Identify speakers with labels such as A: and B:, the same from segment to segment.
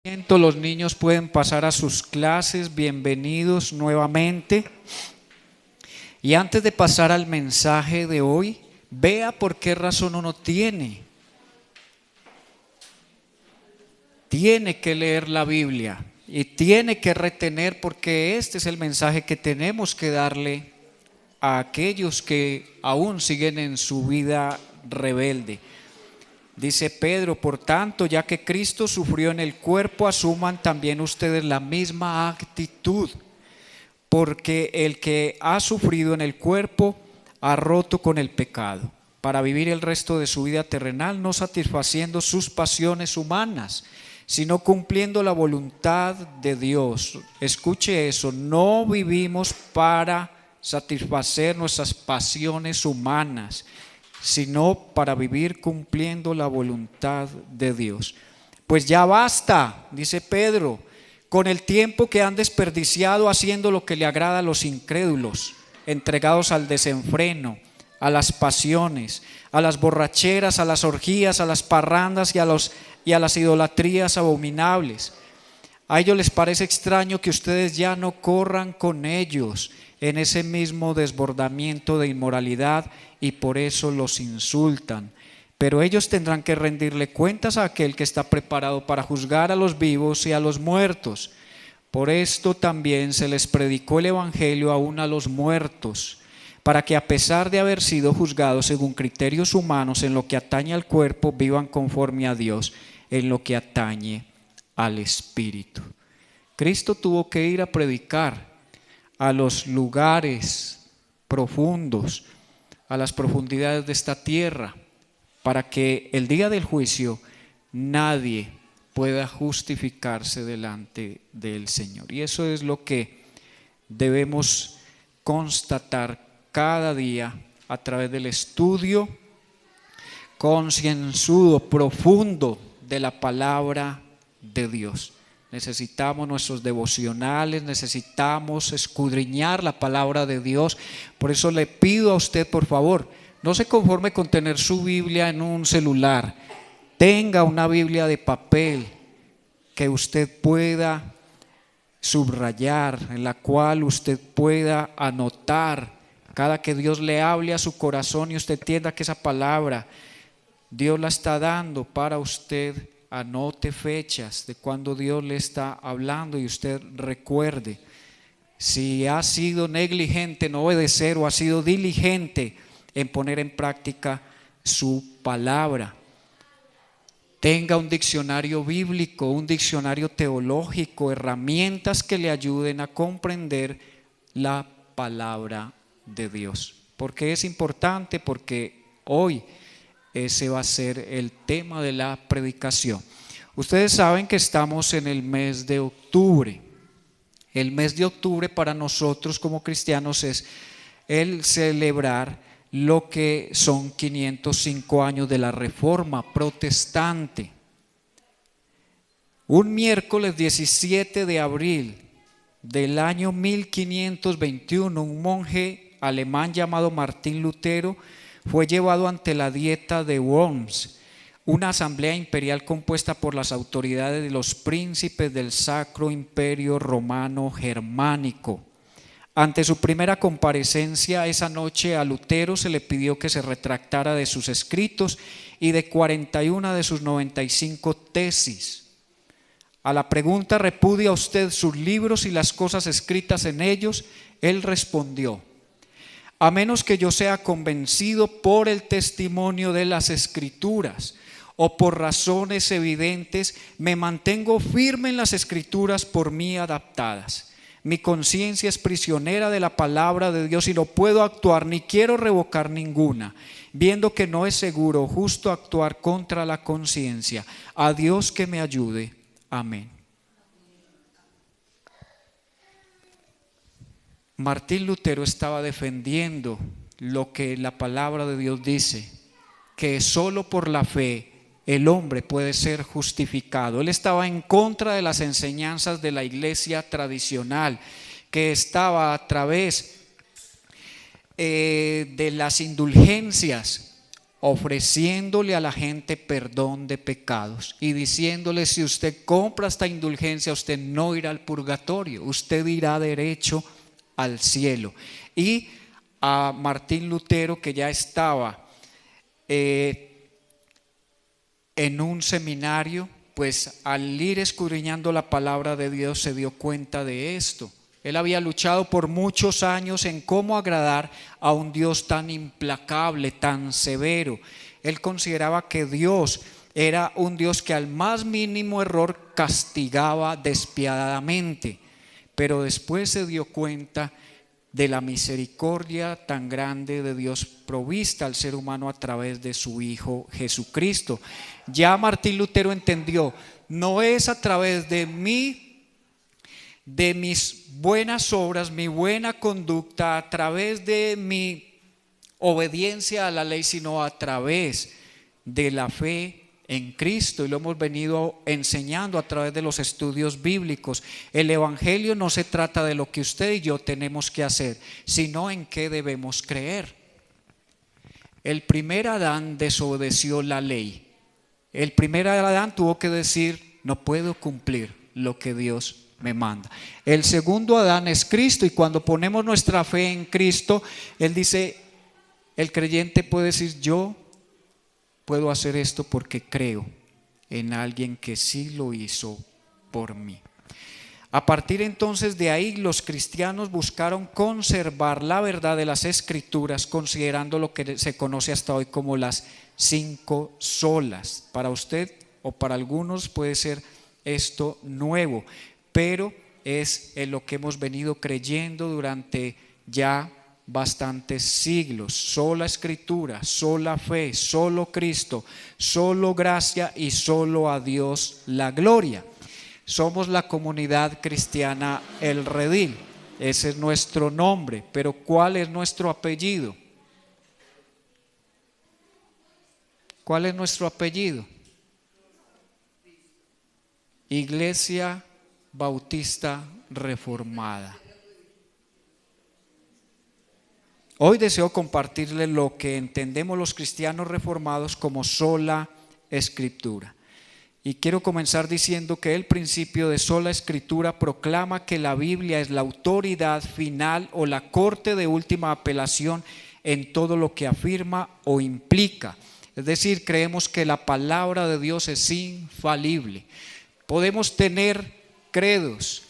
A: Los niños pueden pasar a sus clases, bienvenidos nuevamente. Y antes de pasar al mensaje de hoy, vea por qué razón uno tiene que leer la Biblia y tiene que retener, porque este es el mensaje que tenemos que darle a aquellos que aún siguen en su vida rebelde. Dice Pedro: por tanto, ya que Cristo sufrió en el cuerpo, asuman también ustedes la misma actitud, porque el que ha sufrido en el cuerpo ha roto con el pecado, para vivir el resto de su vida terrenal, no satisfaciendo sus pasiones humanas, sino cumpliendo la voluntad de Dios. Escuche eso: no vivimos para satisfacer nuestras pasiones humanas, sino para vivir cumpliendo la voluntad de Dios. Pues ya basta, dice Pedro, con el tiempo que han desperdiciado haciendo lo que le agrada a los incrédulos, entregados al desenfreno, a las pasiones, a las borracheras, a las orgías, a las parrandas y a las idolatrías abominables. A ellos les parece extraño que ustedes ya no corran con ellos en ese mismo desbordamiento de inmoralidad, y por eso los insultan. Pero ellos tendrán que rendirle cuentas a aquel que está preparado para juzgar a los vivos y a los muertos. Por esto también se les predicó el evangelio aún a los muertos, para que, a pesar de haber sido juzgados según criterios humanos en lo que atañe al cuerpo, vivan conforme a Dios en lo que atañe al espíritu. Cristo tuvo que ir a predicar a los lugares profundos, a las profundidades de esta tierra, para que el día del juicio nadie pueda justificarse delante del Señor. Y eso es lo que debemos constatar cada día a través del estudio concienzudo, profundo de la palabra de Dios. Necesitamos nuestros devocionales, necesitamos escudriñar la palabra de Dios. Por eso le pido a usted, por favor, no se conforme con tener su Biblia en un celular. Tenga una Biblia de papel que usted pueda subrayar, en la cual usted pueda anotar cada que Dios le hable a su corazón y usted entienda que esa palabra Dios la está dando para usted. Anote fechas de cuando Dios le está hablando y usted recuerde. Si ha sido negligente en obedecer o ha sido diligente en poner en práctica su palabra. Tenga un diccionario bíblico, un diccionario teológico, herramientas que le ayuden a comprender la palabra de Dios. ¿Por qué es importante? Porque hoy ese va a ser el tema de la predicación. Ustedes saben que estamos en el mes de octubre. El mes de octubre para nosotros como cristianos es el celebrar lo que son 505 años de la Reforma Protestante. Un miércoles 17 de abril del año 1521, un monje alemán llamado Martín Lutero fue llevado ante la Dieta de Worms, una asamblea imperial compuesta por las autoridades de los príncipes del Sacro Imperio Romano Germánico. Ante su primera comparecencia esa noche, a Lutero se le pidió que se retractara de sus escritos y de 41 de sus 95 tesis. A la pregunta: ¿repudia usted sus libros y las cosas escritas en ellos?, él respondió: a menos que yo sea convencido por el testimonio de las Escrituras o por razones evidentes, me mantengo firme en las Escrituras por mí adaptadas. Mi conciencia es prisionera de la palabra de Dios y no puedo actuar ni quiero revocar ninguna, viendo que no es seguro o justo actuar contra la conciencia. A Dios que me ayude. Amén. Martín Lutero estaba defendiendo lo que la palabra de Dios dice, que solo por la fe el hombre puede ser justificado. Él estaba en contra de las enseñanzas de la iglesia tradicional, que estaba a través de las indulgencias ofreciéndole a la gente perdón de pecados y diciéndole: si usted compra esta indulgencia, usted no irá al purgatorio, usted irá derecho al cielo. Y a Martín Lutero, que ya estaba en un seminario, pues al ir escudriñando la palabra de Dios se dio cuenta de esto. Él había luchado por muchos años en cómo agradar a un Dios tan implacable, tan severo. Él consideraba que Dios era un Dios que al más mínimo error castigaba despiadadamente, pero después se dio cuenta de la misericordia tan grande de Dios provista al ser humano a través de su Hijo Jesucristo. Ya Martín Lutero entendió: no es a través de mis buenas obras, mi buena conducta, a través de mi obediencia a la ley, sino a través de la fe en Cristo. Y lo hemos venido enseñando a través de los estudios bíblicos. El evangelio no se trata de lo que usted y yo tenemos que hacer, sino en qué debemos creer. El primer Adán desobedeció la ley. El primer Adán tuvo que decir: no puedo cumplir lo que Dios me manda. El segundo Adán es Cristo, y cuando ponemos nuestra fe en Cristo, Él dice, el creyente puede decir: yo puedo hacer esto porque creo en alguien que sí lo hizo por mí. A partir entonces de ahí, los cristianos buscaron conservar la verdad de las Escrituras, considerando lo que se conoce hasta hoy como las 5 solas. Para usted o para algunos puede ser esto nuevo, pero es en lo que hemos venido creyendo durante ya bastantes siglos: sola Escritura, sola fe, solo Cristo, solo gracia y solo a Dios la gloria. Somos la comunidad cristiana El Redil, ese es nuestro nombre, pero ¿cuál es nuestro apellido? ¿Cuál es nuestro apellido? Iglesia Bautista Reformada. Hoy deseo compartirles lo que entendemos los cristianos reformados como sola Escritura. Y quiero comenzar diciendo que el principio de sola Escritura proclama que la Biblia es la autoridad final o la corte de última apelación en todo lo que afirma o implica. Es decir, creemos que la palabra de Dios es infalible. Podemos tener credos,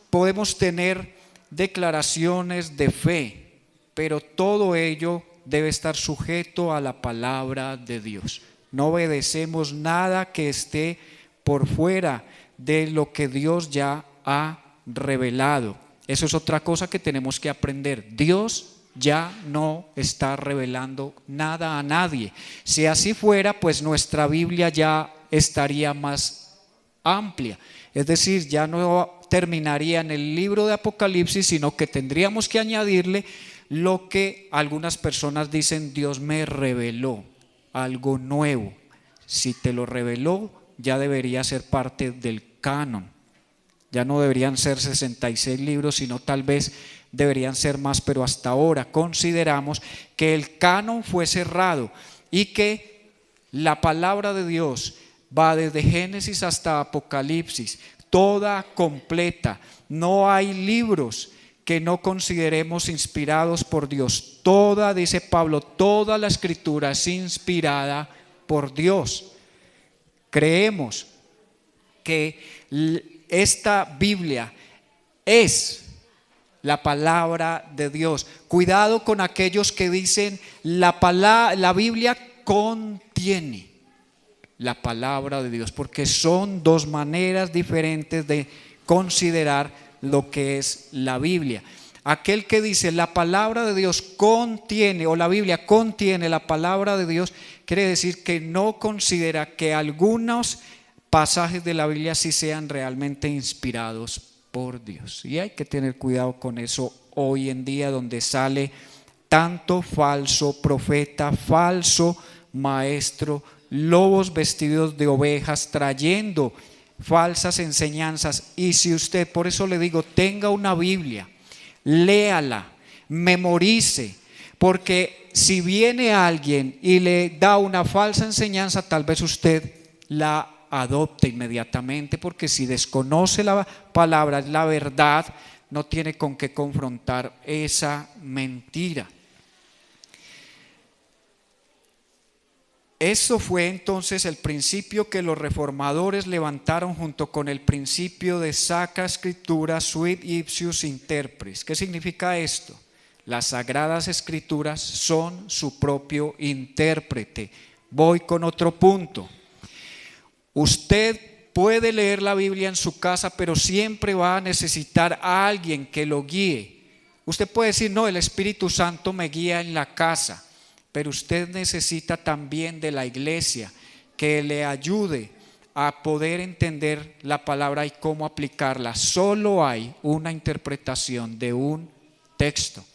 A: podemos tener declaraciones de fe, pero todo ello debe estar sujeto a la palabra de Dios. No obedecemos nada que esté por fuera de lo que Dios ya ha revelado. Eso es otra cosa que tenemos que aprender. Dios ya no está revelando nada a nadie. Si así fuera, pues nuestra Biblia ya estaría más amplia. Es decir, ya no terminaría en el libro de Apocalipsis, sino que tendríamos que añadirle lo que algunas personas dicen: Dios me reveló algo nuevo. Si te lo reveló, ya debería ser parte del canon. Ya no deberían ser 66 libros, sino tal vez deberían ser más, pero hasta ahora consideramos que el canon fue cerrado y que la palabra de Dios va desde Génesis hasta Apocalipsis, toda completa. No hay libros que no consideremos inspirados por Dios. Toda, dice Pablo, toda la Escritura es inspirada por Dios. Creemos que esta Biblia es la palabra de Dios. Cuidado con aquellos que dicen la Biblia contiene la palabra de Dios, porque son dos maneras diferentes de considerar lo que es la Biblia. Aquel que dice la palabra de Dios contiene, o la Biblia contiene la palabra de Dios, quiere decir que no considera que algunos pasajes de la Biblia sí sean realmente inspirados por Dios. Y hay que tener cuidado con eso hoy en día, donde sale tanto falso profeta, falso maestro, lobos vestidos de ovejas trayendo falsas enseñanzas. Y si usted, por eso le digo, tenga una Biblia, léala, memorice, porque si viene alguien y le da una falsa enseñanza, tal vez usted la adopte inmediatamente, porque si desconoce la palabra, la verdad, no tiene con qué confrontar esa mentira. Eso fue entonces el principio que los reformadores levantaron junto con el principio de Sacra Scriptura Sui Ipsius Interpres. ¿Qué significa esto? Las Sagradas Escrituras son su propio intérprete. Voy con otro punto. Usted puede leer la Biblia en su casa, pero siempre va a necesitar a alguien que lo guíe. Usted puede decir, no, el Espíritu Santo me guía en la casa. Pero usted necesita también de la iglesia que le ayude a poder entender la palabra y cómo aplicarla. Solo hay una interpretación de un texto,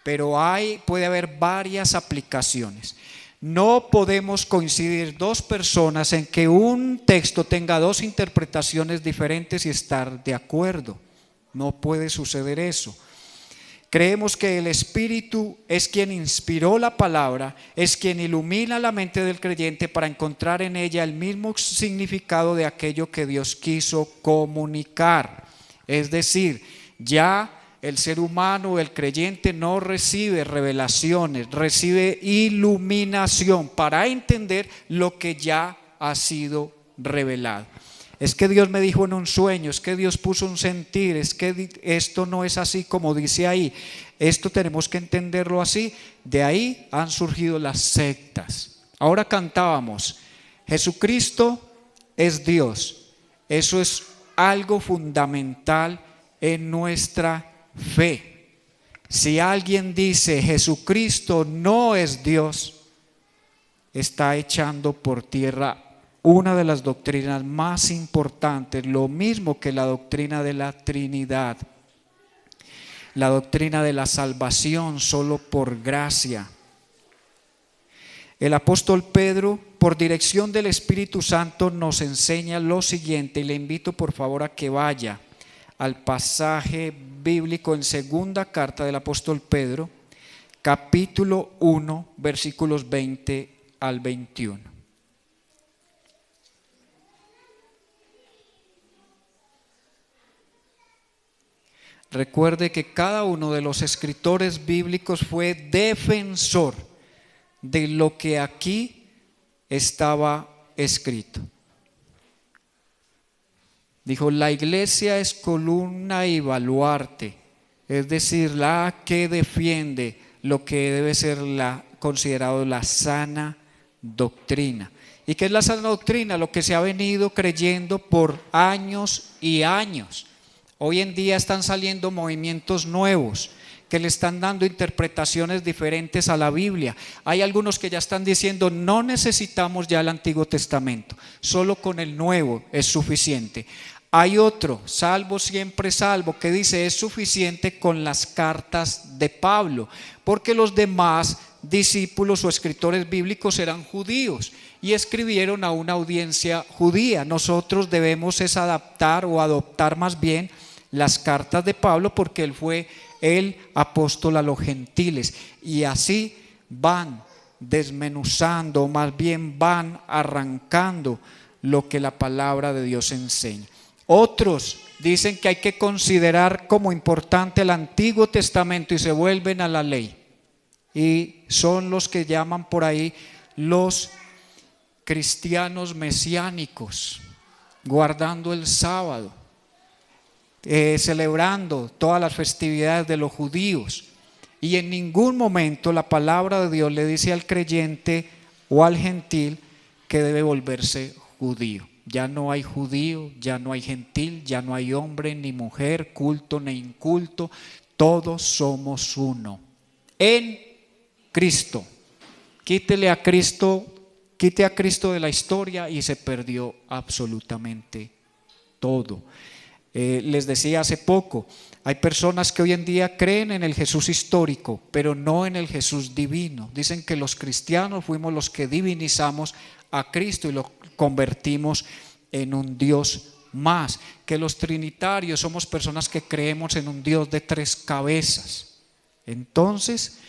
A: pero puede haber varias aplicaciones. No podemos coincidir dos personas en que un texto tenga dos interpretaciones diferentes y estar de acuerdo. No puede suceder eso. Creemos que el Espíritu es quien inspiró la palabra, es quien ilumina la mente del creyente para encontrar en ella el mismo significado de aquello que Dios quiso comunicar. Es decir, ya el ser humano, el creyente, no recibe revelaciones, recibe iluminación para entender lo que ya ha sido revelado. Es que Dios me dijo en un sueño, es que Dios puso un sentir, es que esto no es así como dice ahí. Esto tenemos que entenderlo así. De ahí han surgido las sectas. Ahora cantábamos, Jesucristo es Dios. Eso es algo fundamental en nuestra fe. Si alguien dice Jesucristo no es Dios, está echando por tierra una de las doctrinas más importantes, lo mismo que la doctrina de la Trinidad, la doctrina de la salvación solo por gracia. El apóstol Pedro, por dirección del Espíritu Santo, nos enseña lo siguiente, y le invito por favor a que vaya al pasaje bíblico en segunda carta del apóstol Pedro, capítulo 1, versículos 20 al 21. Recuerde que cada uno de los escritores bíblicos fue defensor de lo que aquí estaba escrito. Dijo, la iglesia es columna y baluarte, es decir, la que defiende lo que debe ser considerado la sana doctrina. ¿Y qué es la sana doctrina? Lo que se ha venido creyendo por años y años. Hoy en día están saliendo movimientos nuevos que le están dando interpretaciones diferentes a la Biblia. Hay algunos que ya están diciendo no necesitamos ya el Antiguo Testamento, solo con el Nuevo es suficiente. Hay otro, salvo siempre salvo, que dice es suficiente con las cartas de Pablo, porque los demás discípulos o escritores bíblicos eran judíos y escribieron a una audiencia judía. Nosotros debemos es adaptar o adoptar más bien las cartas de Pablo porque él fue el apóstol a los gentiles, y así van desmenuzando, más bien van arrancando lo que la palabra de Dios enseña. Otros dicen que hay que considerar como importante el Antiguo Testamento y se vuelven a la ley, y son los que llaman por ahí los cristianos mesiánicos, guardando el sábado, celebrando todas las festividades de los judíos, y en ningún momento la palabra de Dios le dice al creyente o al gentil que debe volverse judío. Ya no hay judío, ya no hay gentil, ya no hay hombre ni mujer, culto ni inculto, todos somos uno en Cristo. Quite a Cristo de la historia y se perdió absolutamente todo. Les decía hace poco, hay personas que hoy en día creen en el Jesús histórico, pero no en el Jesús divino. Dicen que los cristianos fuimos los que divinizamos a Cristo y lo convertimos en un Dios más, que los trinitarios somos personas que creemos en un Dios de tres cabezas. Entonces,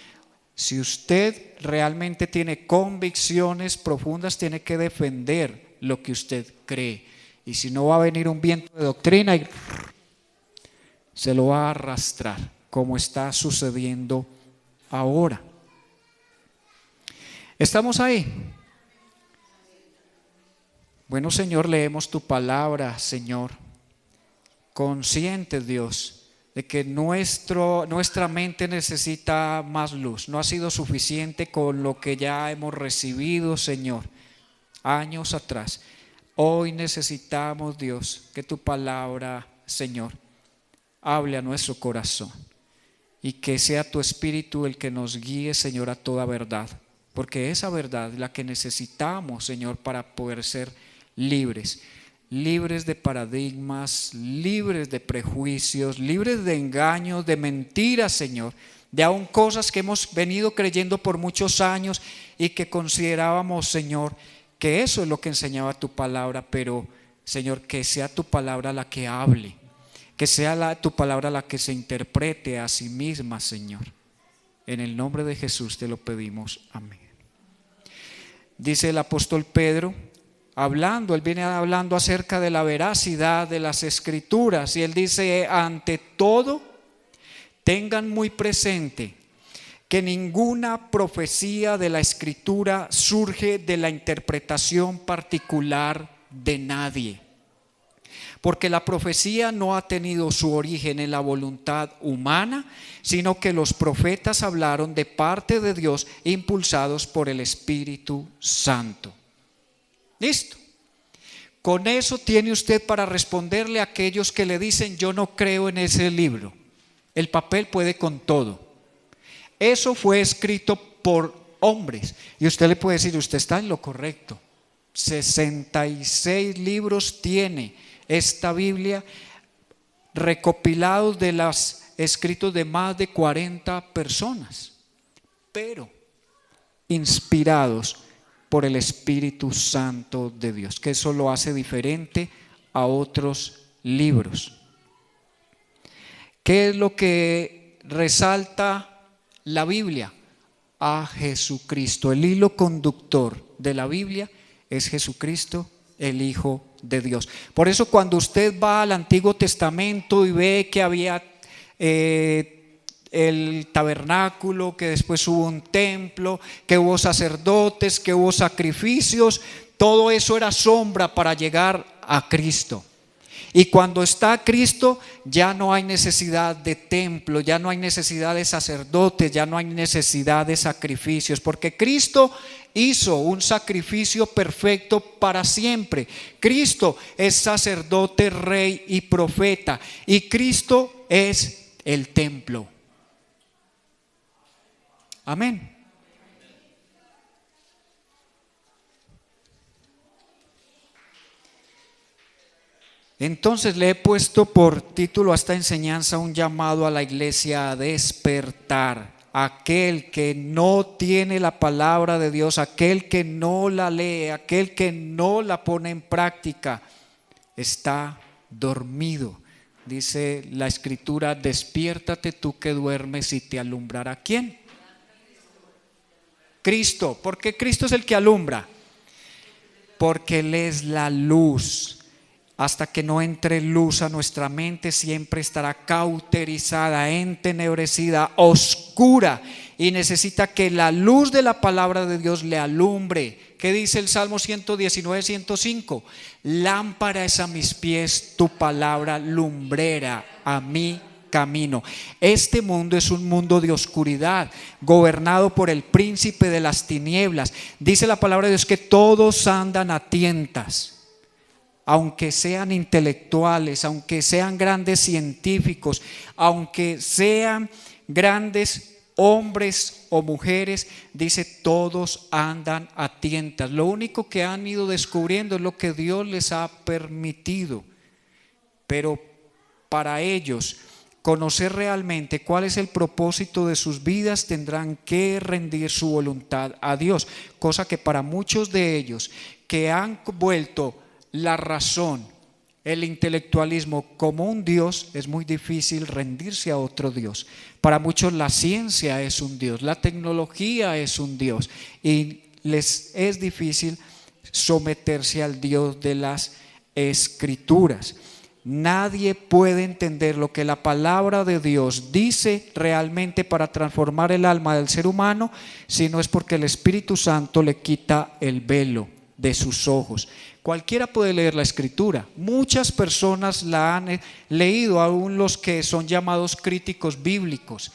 A: Si usted realmente tiene convicciones profundas, tiene que defender lo que usted cree. Y si no, va a venir un viento de doctrina y se lo va a arrastrar, como está sucediendo ahora. ¿Estamos ahí? Bueno, Señor, leemos tu palabra, Señor, conscientes, Dios, de que nuestra mente necesita más luz. No ha sido suficiente con lo que ya hemos recibido, Señor, años atrás. Hoy necesitamos, Dios, que tu palabra, Señor, hable a nuestro corazón y que sea tu Espíritu el que nos guíe, Señor, a toda verdad, porque esa verdad es la que necesitamos, Señor, para poder ser libres de paradigmas, libres de prejuicios, libres de engaños, de mentiras, Señor, de aún cosas que hemos venido creyendo por muchos años y que considerábamos, Señor, que eso es lo que enseñaba tu palabra, pero, Señor, que sea tu palabra la que hable, que sea tu palabra la que se interprete a sí misma, Señor. En el nombre de Jesús te lo pedimos. Amén. Dice el apóstol Pedro, él viene hablando acerca de la veracidad de las Escrituras, y él dice: ante todo, tengan muy presente que ninguna profecía de la Escritura surge de la interpretación particular de nadie, porque la profecía no ha tenido su origen en la voluntad humana, sino que los profetas hablaron de parte de Dios, impulsados por el Espíritu Santo. ¿Listo? Con eso tiene usted para responderle a aquellos que le dicen: yo no creo en ese libro. El papel puede con todo. Eso fue escrito por hombres. Y usted le puede decir: usted está en lo correcto. 66 libros tiene esta Biblia, recopilados de los escritos de más de 40 personas, pero inspirados por el Espíritu Santo de Dios, que eso lo hace diferente a otros libros. ¿Qué es lo que resalta la Biblia? A Jesucristo. El hilo conductor de la Biblia es Jesucristo, el Hijo de Dios. Por eso cuando usted va al Antiguo Testamento y ve que había el tabernáculo, que después hubo un templo, que hubo sacerdotes, que hubo sacrificios, todo eso era sombra para llegar a Cristo. Y cuando está Cristo, ya no hay necesidad de templo, ya no hay necesidad de sacerdotes, ya no hay necesidad de sacrificios, porque Cristo hizo un sacrificio perfecto para siempre. Cristo es sacerdote, rey y profeta, y Cristo es el templo. Amén. Entonces le he puesto por título a esta enseñanza: un llamado a la iglesia a despertar. Aquel que no tiene la palabra de Dios, aquel que no la lee, aquel que no la pone en práctica, está dormido. Dice la Escritura: despiértate tú que duermes y te alumbrará. ¿Quién? Cristo. ¿Por qué Cristo es el que alumbra? Porque Él es la luz. Hasta que no entre luz a nuestra mente, siempre estará cauterizada, entenebrecida, oscura, y necesita que la luz de la palabra de Dios le alumbre. ¿Qué dice el Salmo 119, 105? Lámpara es a mis pies tu palabra, lumbrera a mi camino. Este mundo es un mundo de oscuridad, gobernado por el príncipe de las tinieblas. Dice la palabra de Dios que todos andan a tientas. Aunque sean intelectuales, aunque sean grandes científicos, aunque sean grandes hombres o mujeres, dice, todos andan a tientas. Lo único que han ido descubriendo es lo que Dios les ha permitido. Pero para ellos conocer realmente cuál es el propósito de sus vidas, tendrán que rendir su voluntad a Dios, cosa que para muchos de ellos que han vuelto la razón el intelectualismo como un Dios, es muy difícil rendirse a otro Dios. Para muchos la ciencia es un Dios, la tecnología es un Dios y les es difícil someterse al Dios de las Escrituras. Nadie puede entender lo que la palabra de Dios dice realmente para transformar el alma del ser humano si no es porque el Espíritu Santo le quita el velo de sus ojos. Cualquiera puede leer la Escritura. Muchas personas la han leído, aún los que son llamados críticos bíblicos.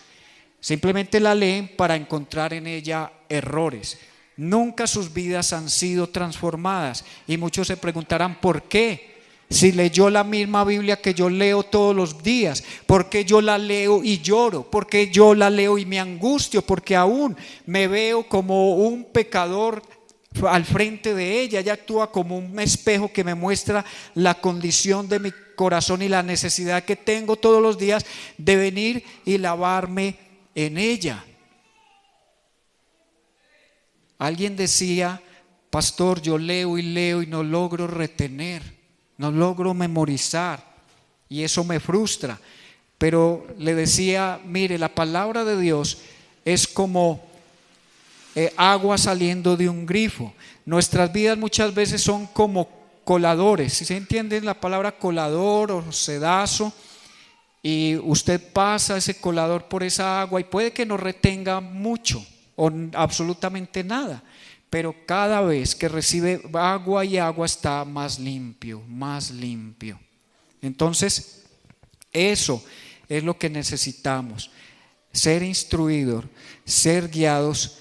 A: Simplemente la leen para encontrar en ella errores. Nunca sus vidas han sido transformadas y muchos se preguntarán ¿por qué? Si leyó la misma Biblia que yo leo todos los días, ¿por qué yo la leo y lloro? ¿Por qué yo la leo y me angustio? Porque aún me veo como un pecador al frente de ella. Ella actúa como un espejo que me muestra la condición de mi corazón y la necesidad que tengo todos los días de venir y lavarme en ella. Alguien decía: pastor, yo leo y no logro retener, no logro memorizar y eso me frustra. Pero le decía: mire, la palabra de Dios es como agua saliendo de un grifo. Nuestras vidas muchas veces son como coladores, si se entiende la palabra colador o sedazo, y usted pasa ese colador por esa agua y puede que no retenga mucho o absolutamente nada, pero cada vez que recibe agua y agua está más limpio, más limpio. Entonces, eso es lo que necesitamos: ser instruidos, ser guiados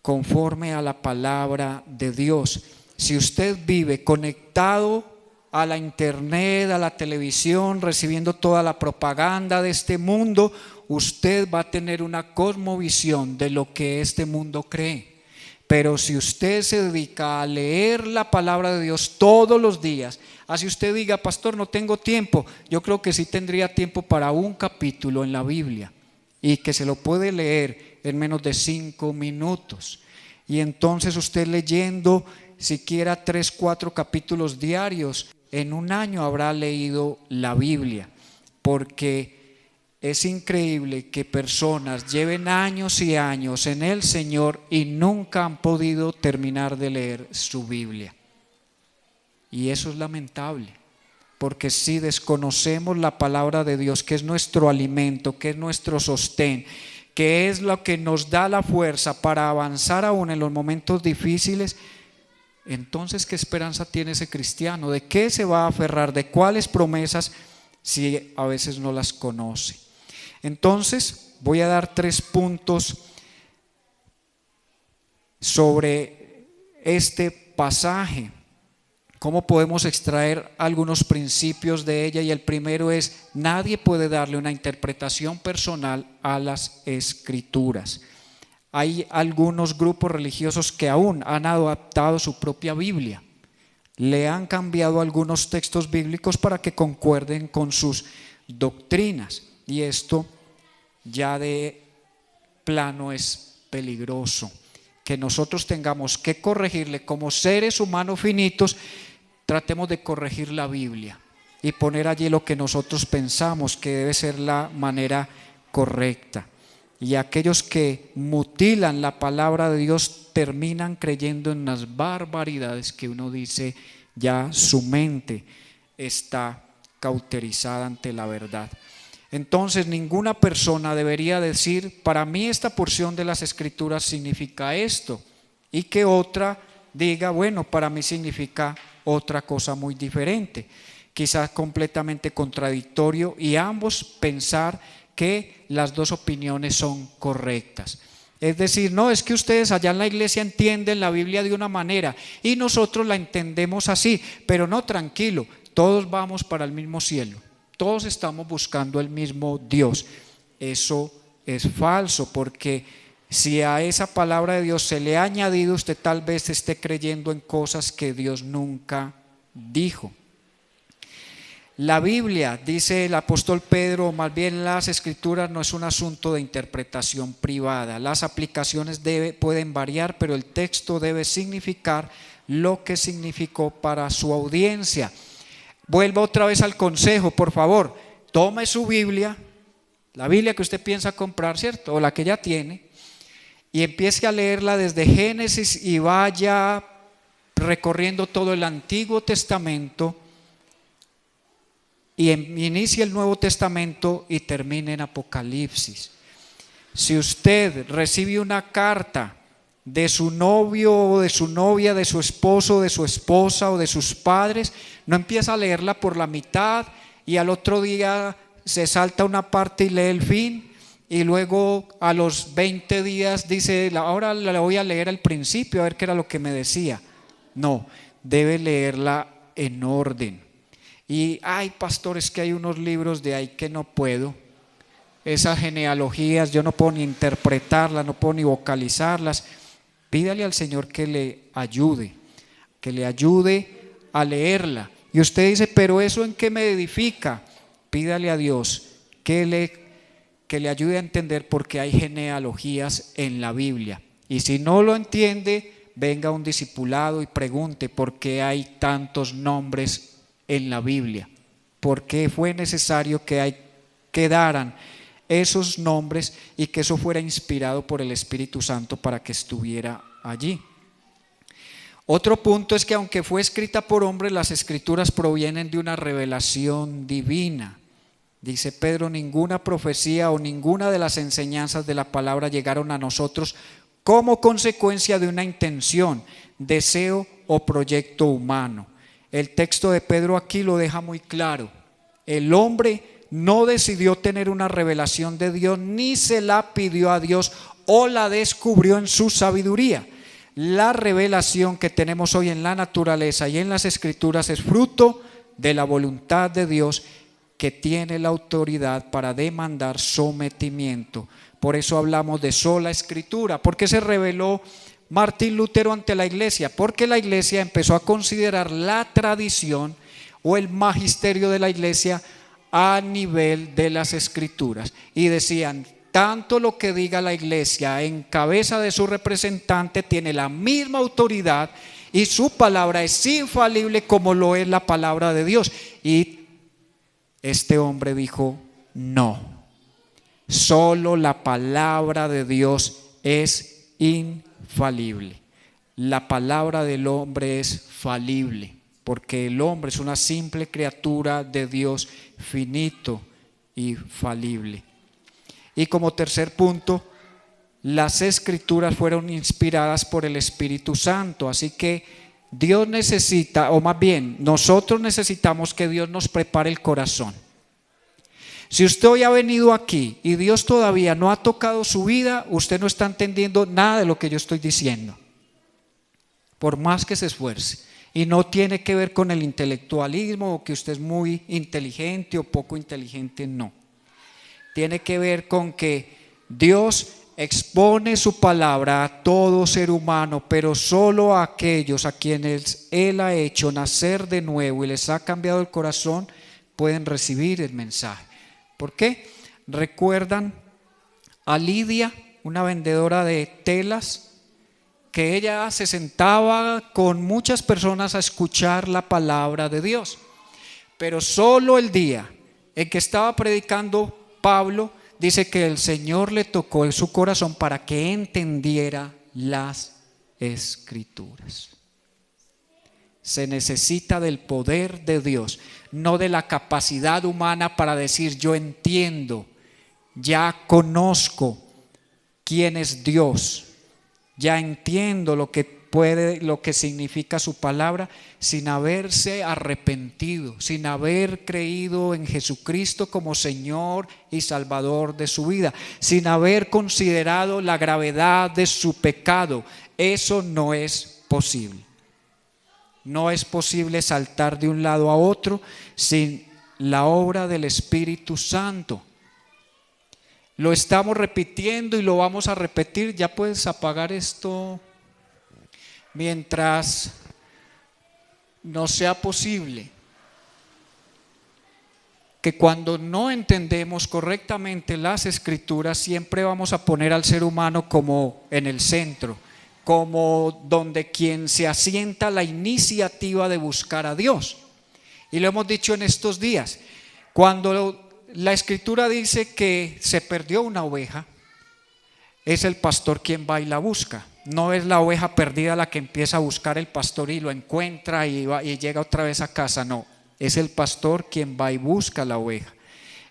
A: conforme a la palabra de Dios. Si usted vive conectado a la internet, a la televisión, recibiendo toda la propaganda de este mundo, usted va a tener una cosmovisión de lo que este mundo cree. Pero si usted se dedica a leer la palabra de Dios todos los días, así usted diga: pastor, no tengo tiempo, yo creo que sí tendría tiempo para un capítulo en la Biblia y que se lo puede leer en menos de 5 minutos. Y entonces usted leyendo siquiera 3, 4 capítulos diarios, en un año habrá leído la Biblia. Porque es increíble que personas lleven años y años en el Señor y nunca han podido terminar de leer su Biblia. Y eso es lamentable, porque si desconocemos la palabra de Dios, que es nuestro alimento, que es nuestro sostén, que es lo que nos da la fuerza para avanzar aún en los momentos difíciles, entonces ¿qué esperanza tiene ese cristiano? ¿De qué se va a aferrar? ¿De cuáles promesas si a veces no las conoce? Entonces voy a dar 3 puntos sobre este pasaje. ¿Cómo podemos extraer algunos principios de ella? Y el primero es: nadie puede darle una interpretación personal a las Escrituras. Hay algunos grupos religiosos que aún han adaptado su propia Biblia, le han cambiado algunos textos bíblicos para que concuerden con sus doctrinas, y esto ya de plano es peligroso. Que nosotros tengamos que corregirle como seres humanos finitos, tratemos de corregir la Biblia y poner allí lo que nosotros pensamos que debe ser la manera correcta. Y aquellos que mutilan la palabra de Dios terminan creyendo en las barbaridades que uno dice: ya su mente está cauterizada ante la verdad. Entonces ninguna persona debería decir: para mí esta porción de las Escrituras significa esto, y que otra diga: bueno, para mí significa otra cosa muy diferente, quizás completamente contradictorio, y ambos pensar que las dos opiniones son correctas. Es decir, no, es que ustedes allá en la iglesia entienden la Biblia de una manera y nosotros la entendemos así, pero no, tranquilo, todos vamos para el mismo cielo, todos estamos buscando el mismo Dios. Eso es falso, porque si a esa palabra de Dios se le ha añadido, usted tal vez esté creyendo en cosas que Dios nunca dijo. La Biblia, dice el apóstol Pedro, más bien las Escrituras, no es un asunto de interpretación privada. Las aplicaciones pueden variar, pero el texto debe significar lo que significó para su audiencia. Vuelva otra vez al consejo, por favor, tome su Biblia, la Biblia que usted piensa comprar, ¿cierto? O la que ya tiene, y empiece a leerla desde Génesis y vaya recorriendo todo el Antiguo Testamento y inicie el Nuevo Testamento y termine en Apocalipsis. Si usted recibe una carta de su novio o de su novia, de su esposo, de su esposa o de sus padres, no empieza a leerla por la mitad y al otro día se salta una parte y lee el fin, y luego a los 20 días dice, ahora la voy a leer al principio a ver qué era lo que me decía. No, debe leerla en orden. Y ay, pastor, es que hay unos libros de ahí que no puedo. Esas genealogías yo no puedo ni interpretarlas, no puedo ni vocalizarlas. Pídale al Señor que le ayude a leerla. Y usted dice, pero ¿eso en qué me edifica? Pídale a Dios que le ayude a entender por qué hay genealogías en la Biblia. Y si no lo entiende, venga a un discipulado y pregunte por qué hay tantos nombres en la Biblia. ¿Por qué fue necesario que quedaran esos nombres y que eso fuera inspirado por el Espíritu Santo para que estuviera allí? Otro punto es que aunque fue escrita por hombres, las escrituras provienen de una revelación divina. Dice Pedro, ninguna profecía o ninguna de las enseñanzas de la palabra llegaron a nosotros como consecuencia de una intención, deseo o proyecto humano. El texto de Pedro aquí lo deja muy claro. El hombre no decidió tener una revelación de Dios, ni se la pidió a Dios o la descubrió en su sabiduría. La revelación que tenemos hoy en la naturaleza y en las escrituras es fruto de la voluntad de Dios, que tiene la autoridad para demandar sometimiento. Por eso hablamos de sola escritura. ¿Por qué se reveló Martín Lutero ante la iglesia? Porque la iglesia empezó a considerar la tradición o el magisterio de la iglesia a nivel de las escrituras, y decían, tanto lo que diga la iglesia en cabeza de su representante tiene la misma autoridad y su palabra es infalible como lo es la palabra de Dios. Y este hombre dijo, no, solo la palabra de Dios es infalible. La palabra del hombre es falible, porque el hombre es una simple criatura de Dios finito y falible. Y como tercer punto, las escrituras fueron inspiradas por el Espíritu Santo, así que Dios necesita, o más bien, nosotros necesitamos que Dios nos prepare el corazón. Si usted hoy ha venido aquí y Dios todavía no ha tocado su vida, usted no está entendiendo nada de lo que yo estoy diciendo, por más que se esfuerce. Y no tiene que ver con el intelectualismo o que usted es muy inteligente o poco inteligente, no. Tiene que ver con que Dios expone su palabra a todo ser humano, pero solo a aquellos a quienes Él ha hecho nacer de nuevo y les ha cambiado el corazón pueden recibir el mensaje. ¿Por qué? ¿Recuerdan a Lidia, una vendedora de telas, que ella se sentaba con muchas personas a escuchar la palabra de Dios? Pero solo el día en que estaba predicando Pablo, dice que el Señor le tocó en su corazón para que entendiera las escrituras. Se necesita del poder de Dios, no de la capacidad humana para decir yo entiendo, ya conozco quién es Dios, ya entiendo lo que significa su palabra, sin haberse arrepentido, sin haber creído en Jesucristo como Señor y Salvador de su vida, sin haber considerado la gravedad de su pecado. Eso no es posible. No es posible saltar de un lado a otro sin la obra del Espíritu Santo. Lo estamos repitiendo y lo vamos a repetir. Ya puedes apagar esto mientras no sea posible. Que cuando no entendemos correctamente las escrituras, siempre vamos a poner al ser humano como en el centro, como donde quien se asienta la iniciativa de buscar a Dios. Y lo hemos dicho en estos días. Cuando la Escritura dice que se perdió una oveja, es el pastor quien va y la busca. No es la oveja perdida la que empieza a buscar el pastor y lo encuentra y llega otra vez a casa. No, es el pastor quien va y busca la oveja.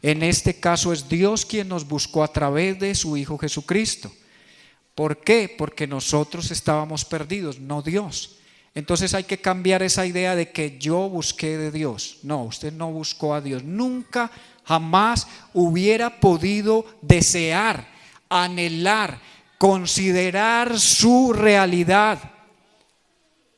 A: En este caso es Dios quien nos buscó a través de su Hijo Jesucristo. ¿Por qué? Porque nosotros estábamos perdidos, no Dios. Entonces hay que cambiar esa idea de que yo busqué de Dios. No, usted no buscó a Dios. Nunca, jamás hubiera podido desear, anhelar, considerar su realidad,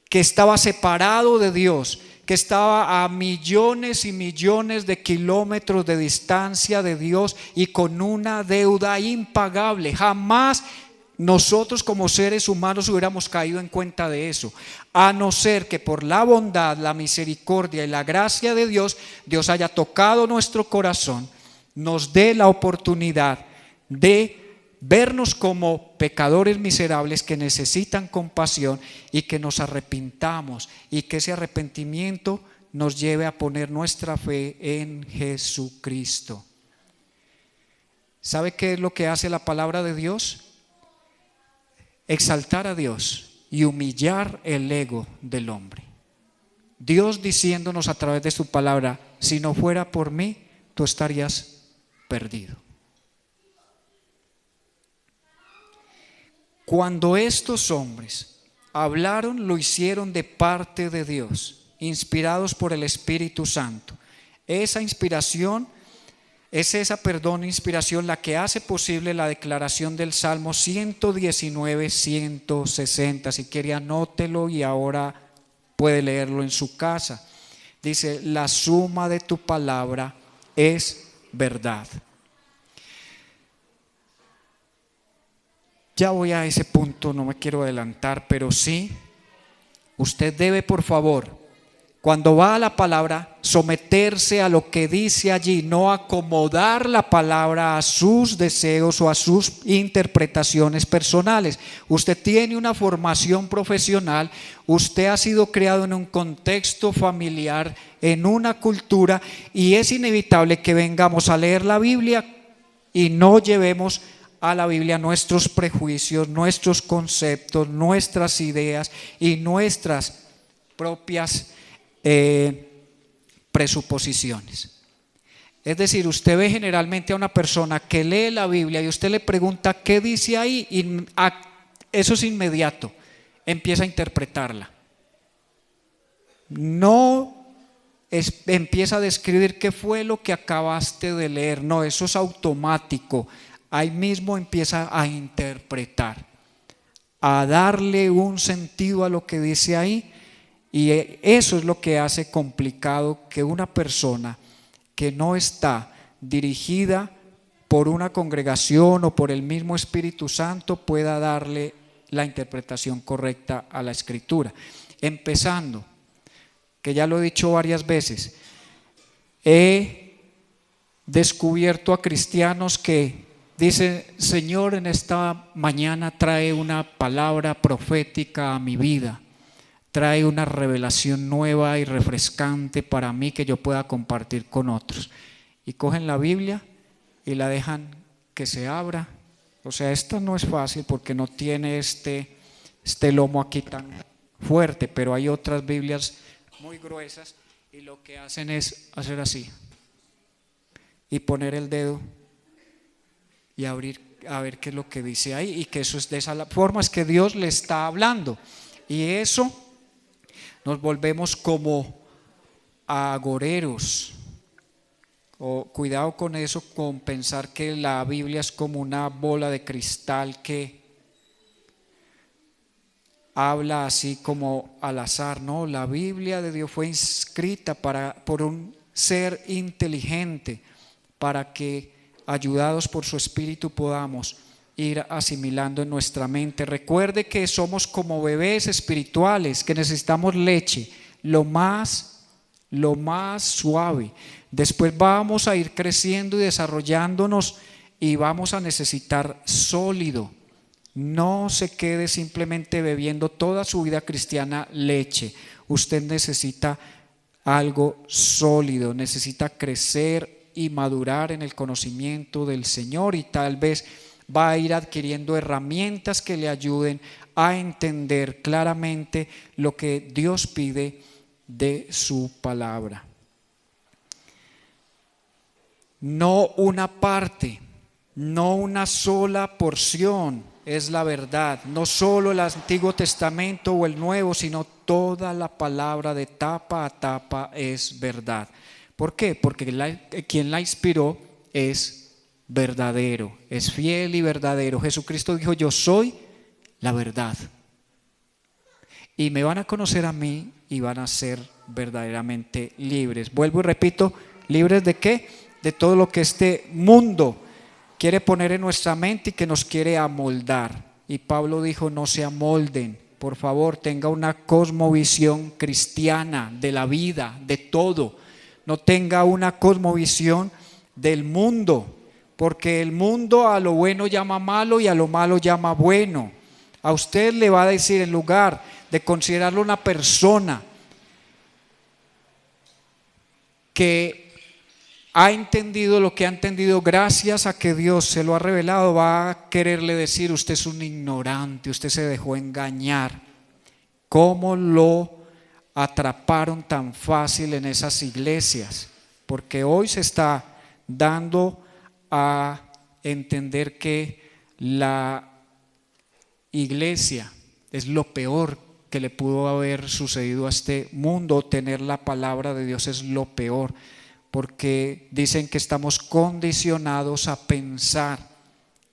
A: que estaba separado de Dios, que estaba a millones y millones de kilómetros de distancia de Dios y con una deuda impagable. Jamás nosotros como seres humanos hubiéramos caído en cuenta de eso, a no ser que por la bondad, la misericordia y la gracia de Dios, Dios haya tocado nuestro corazón, nos dé la oportunidad de vernos como pecadores miserables que necesitan compasión y que nos arrepintamos y que ese arrepentimiento nos lleve a poner nuestra fe en Jesucristo. ¿Sabe qué es lo que hace la palabra de Dios? Exaltar a Dios y humillar el ego del hombre. Dios diciéndonos a través de su palabra: si no fuera por mí, tú estarías perdido. Cuando estos hombres hablaron, lo hicieron de parte de Dios, inspirados por el Espíritu Santo. Esa inspiración inspiración la que hace posible la declaración del Salmo 119, 160. Si quiere, anótelo y ahora puede leerlo en su casa. Dice: la suma de tu palabra es verdad. Ya voy a ese punto, no me quiero adelantar, pero sí, usted debe, por favor, cuando va a la palabra, someterse a lo que dice allí, no acomodar la palabra a sus deseos o a sus interpretaciones personales. Usted tiene una formación profesional, usted ha sido criado en un contexto familiar, en una cultura, y es inevitable que vengamos a leer la Biblia y no llevemos a la Biblia nuestros prejuicios, nuestros conceptos, nuestras ideas y nuestras propias presuposiciones. Es decir, usted ve generalmente a una persona que lee la Biblia y usted le pregunta qué dice ahí y eso es inmediato, empieza a interpretarla. No empieza a describir qué fue lo que acabaste de leer, no, eso es automático. Ahí mismo empieza a interpretar, a darle un sentido a lo que dice ahí, y eso es lo que hace complicado que una persona que no está dirigida por una congregación o por el mismo Espíritu Santo pueda darle la interpretación correcta a la Escritura. Empezando, que ya lo he dicho varias veces, he descubierto a cristianos que dicen: Señor, en esta mañana trae una palabra profética a mi vida, trae una revelación nueva y refrescante para mí que yo pueda compartir con otros. Y cogen la Biblia y la dejan que se abra. O sea, esta no es fácil porque no tiene este lomo aquí tan fuerte, pero hay otras Biblias muy gruesas y lo que hacen es hacer así y poner el dedo y abrir a ver qué es lo que dice ahí, y que eso es de esa forma es que Dios le está hablando, y eso nos volvemos como agoreros. Cuidado con eso, con pensar que la Biblia es como una bola de cristal que habla así como al azar. No, la Biblia de Dios fue escrita por un ser inteligente para que, ayudados por su Espíritu, podamos ir asimilando en nuestra mente. Recuerde que somos como bebés espirituales que necesitamos leche, lo más suave. Después vamos a ir creciendo y desarrollándonos y vamos a necesitar sólido. No se quede simplemente bebiendo toda su vida cristiana leche. Usted necesita algo sólido, necesita crecer y madurar en el conocimiento del Señor, y tal vez va a ir adquiriendo herramientas que le ayuden a entender claramente lo que Dios pide de su palabra. No una parte, no una sola porción es la verdad, no solo el Antiguo Testamento o el Nuevo, sino toda la palabra de tapa a tapa es verdad. ¿Por qué? Porque quien la inspiró es verdadero, es fiel y verdadero. Jesucristo dijo: yo soy la verdad, y me van a conocer a mí y van a ser verdaderamente libres. Vuelvo y repito, ¿libres de qué? De todo lo que este mundo quiere poner en nuestra mente y que nos quiere amoldar. Y Pablo dijo: no se amolden, por favor, tenga una cosmovisión cristiana de la vida, de todo. No tenga una cosmovisión del mundo, porque el mundo a lo bueno llama malo y a lo malo llama bueno. A usted le va a decir, en lugar de considerarlo una persona que ha entendido lo que ha entendido gracias a que Dios se lo ha revelado, va a quererle decir: usted es un ignorante, usted se dejó engañar. ¿Cómo lo atraparon tan fácil en esas iglesias? Porque hoy se está dando a entender que la iglesia es lo peor que le pudo haber sucedido a este mundo. Tener la palabra de Dios es lo peor, porque dicen que estamos condicionados a pensar,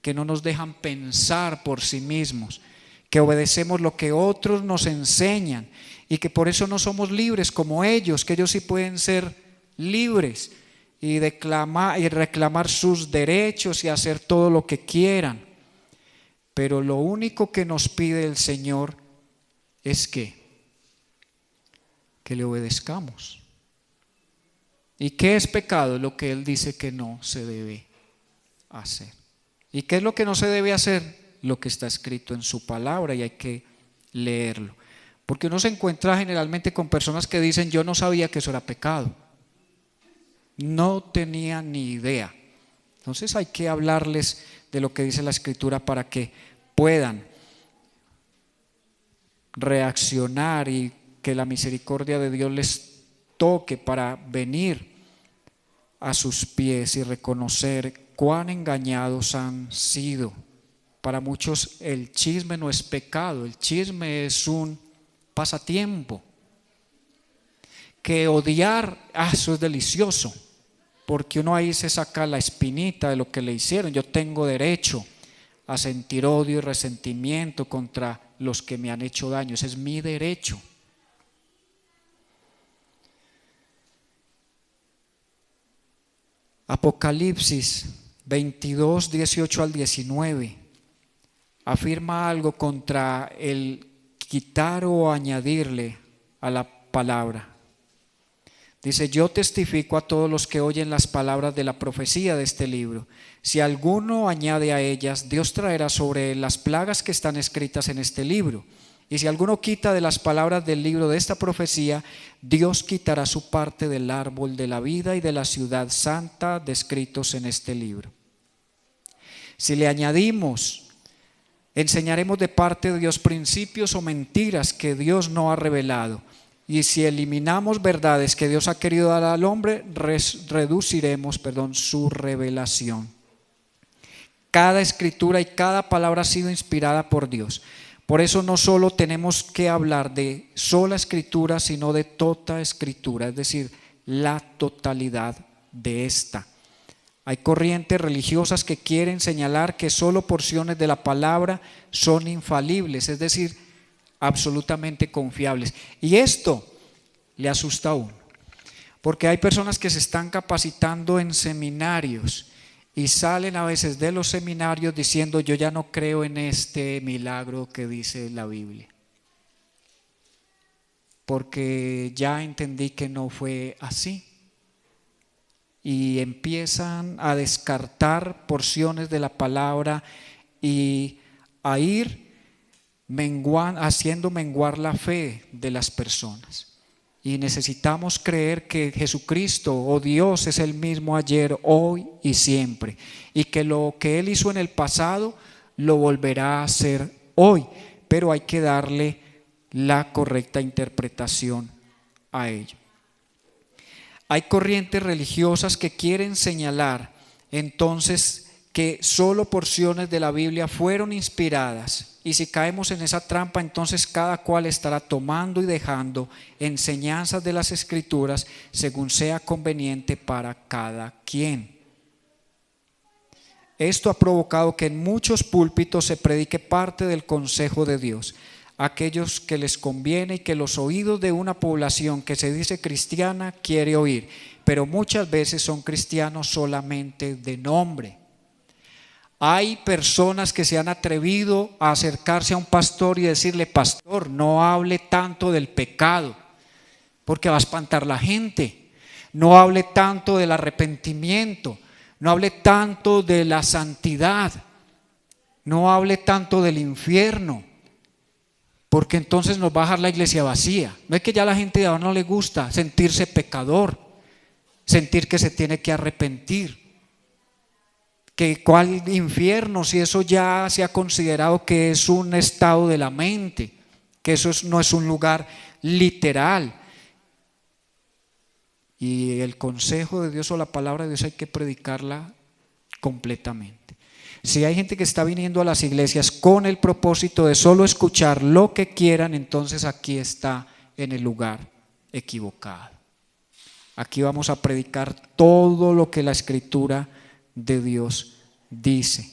A: que no nos dejan pensar por sí mismos, que obedecemos lo que otros nos enseñan y que por eso no somos libres como ellos, que ellos sí pueden ser libres y reclamar sus derechos y hacer todo lo que quieran. Pero lo único que nos pide el Señor es que le obedezcamos. ¿Y qué es pecado? Lo que Él dice que no se debe hacer. ¿Y qué es lo que no se debe hacer? Lo que está escrito en su palabra, y hay que leerlo. Porque uno se encuentra generalmente con personas que dicen: yo no sabía que eso era pecado, no tenía ni idea. Entonces hay que hablarles de lo que dice la Escritura para que puedan reaccionar y que la misericordia de Dios les toque para venir a sus pies y reconocer cuán engañados han sido. Para muchos el chisme no es pecado, el chisme es un pasatiempo. Que odiar, eso es delicioso, porque uno ahí se saca la espinita de lo que le hicieron. Yo tengo derecho a sentir odio y resentimiento contra los que me han hecho daño, ese es mi derecho. Apocalipsis 22, 18 al 19 afirma algo contra el quitar o añadirle a la palabra. Dice: yo testifico a todos los que oyen las palabras de la profecía de este libro. Si alguno añade a ellas, Dios traerá sobre él las plagas que están escritas en este libro. Y si alguno quita de las palabras del libro de esta profecía, Dios quitará su parte del árbol de la vida y de la ciudad santa descritos en este libro. Si le añadimos, enseñaremos de parte de Dios principios o mentiras que Dios no ha revelado. Y si eliminamos verdades que Dios ha querido dar al hombre, reduciremos su revelación. Cada escritura y cada palabra ha sido inspirada por Dios. Por eso no solo tenemos que hablar de sola escritura, sino de toda escritura, es decir, la totalidad de esta. Hay corrientes religiosas que quieren señalar que solo porciones de la palabra son infalibles, es decir, absolutamente confiables. Y esto le asusta a uno, porque hay personas que se están capacitando en seminarios y salen a veces de los seminarios diciendo: yo ya no creo en este milagro que dice la Biblia, porque ya entendí que no fue así. Y empiezan a descartar porciones de la palabra y a ir haciendo menguar la fe de las personas. Y necesitamos creer que Jesucristo o Dios es el mismo ayer, hoy y siempre. Y que lo que Él hizo en el pasado lo volverá a hacer hoy. Pero hay que darle la correcta interpretación a ello. Hay corrientes religiosas que quieren señalar entonces que solo porciones de la Biblia fueron inspiradas, y si caemos en esa trampa, entonces cada cual estará tomando y dejando enseñanzas de las Escrituras según sea conveniente para cada quien. Esto ha provocado que en muchos púlpitos se predique parte del consejo de Dios, aquellos que les conviene y que los oídos de una población que se dice cristiana quiere oír, pero muchas veces son cristianos solamente de nombre. Hay personas que se han atrevido a acercarse a un pastor y decirle: pastor, no hable tanto del pecado, porque va a espantar a la gente. No hable tanto del arrepentimiento, no hable tanto de la santidad, no hable tanto del infierno, porque entonces nos va a dejar la iglesia vacía. No es que ya a la gente de ahora no le gusta sentirse pecador, sentir que se tiene que arrepentir. Que cuál infierno, si eso ya se ha considerado que es un estado de la mente, que eso no es un lugar literal. Y el consejo de Dios o la palabra de Dios hay que predicarla completamente. Si hay gente que está viniendo a las iglesias con el propósito de solo escuchar lo que quieran, entonces aquí está en el lugar equivocado. Aquí vamos a predicar todo lo que la Escritura de Dios dice.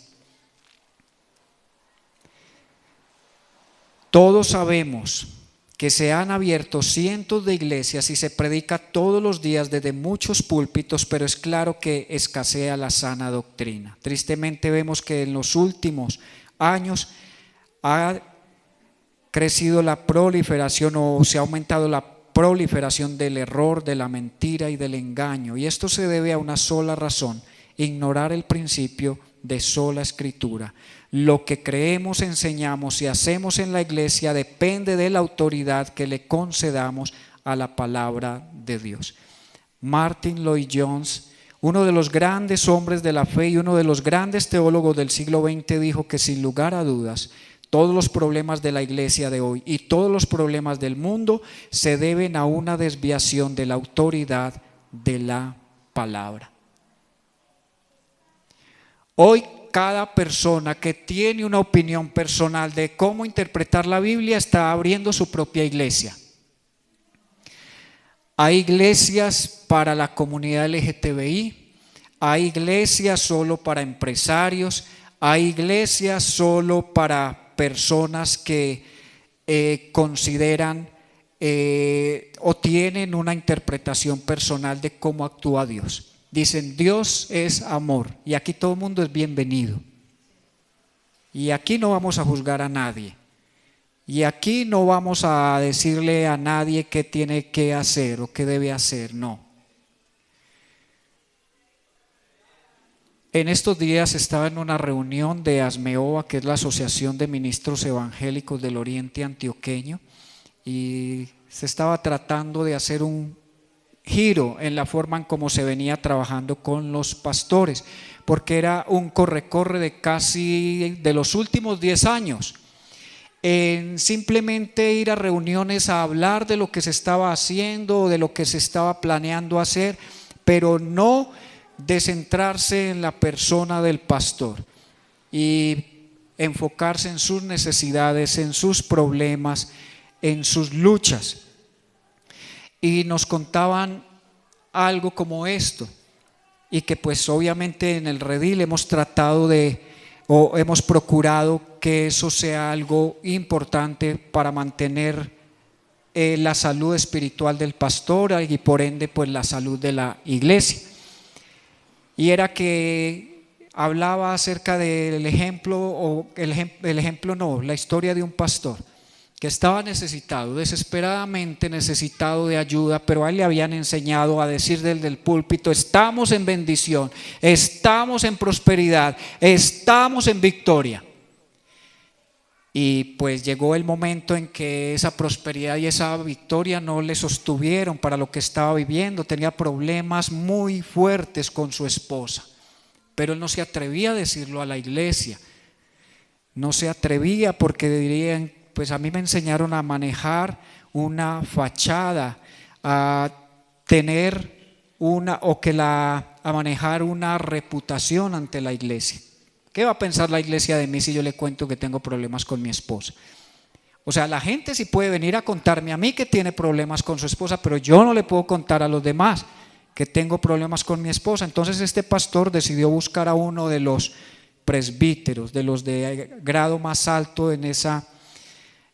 A: Todos sabemos que se han abierto cientos de iglesias y se predica todos los días desde muchos púlpitos, pero es claro que escasea la sana doctrina. Tristemente vemos que en los últimos años ha crecido la proliferación o se ha aumentado la proliferación del error, de la mentira y del engaño, y esto se debe a una sola razón: ignorar el principio de sola Escritura. Lo que creemos, enseñamos y hacemos en la iglesia depende de la autoridad que le concedamos a la palabra de Dios. Martin Lloyd-Jones, uno de los grandes hombres de la fe y uno de los grandes teólogos del siglo XX, dijo que sin lugar a dudas todos los problemas de la iglesia de hoy y todos los problemas del mundo se deben a una desviación de la autoridad de la palabra. Hoy cada persona que tiene una opinión personal de cómo interpretar la Biblia está abriendo su propia iglesia. Hay iglesias para la comunidad LGTBI, hay iglesias solo para empresarios, hay iglesias solo para personas que consideran o tienen una interpretación personal de cómo actúa Dios. Dicen: Dios es amor y aquí todo el mundo es bienvenido. Y aquí no vamos a juzgar a nadie. Y aquí no vamos a decirle a nadie qué tiene que hacer o qué debe hacer, no. En estos días estaba en una reunión de ASMEOA, que es la Asociación de Ministros Evangélicos del Oriente Antioqueño, y se estaba tratando de hacer un giro en la forma en cómo se venía trabajando con los pastores, porque era un corre-corre de casi de los últimos 10 años, en simplemente ir a reuniones a hablar de lo que se estaba haciendo o de lo que se estaba planeando hacer, pero no de centrarse en la persona del pastor y enfocarse en sus necesidades, en sus problemas, en sus luchas. Y nos contaban algo como esto, y que pues obviamente en el redil hemos tratado o hemos procurado que eso sea algo importante para mantener la salud espiritual del pastor y por ende pues la salud de la iglesia. Y era que hablaba acerca del ejemplo, la historia de un pastor que estaba necesitado, desesperadamente necesitado de ayuda, pero a él le habían enseñado a decir desde el púlpito: estamos en bendición, estamos en prosperidad, estamos en victoria. Y pues llegó el momento en que esa prosperidad y esa victoria no le sostuvieron para lo que estaba viviendo. Tenía problemas muy fuertes con su esposa, pero él no se atrevía a decirlo a la iglesia. No se atrevía porque dirían, pues a mí me enseñaron a manejar una fachada, a tener a manejar una reputación ante la iglesia. ¿Qué va a pensar la iglesia de mí si yo le cuento que tengo problemas con mi esposa? O sea, la gente sí puede venir a contarme a mí que tiene problemas con su esposa, pero yo no le puedo contar a los demás que tengo problemas con mi esposa. Entonces este pastor decidió buscar a uno de los presbíteros, de los de grado más alto en esa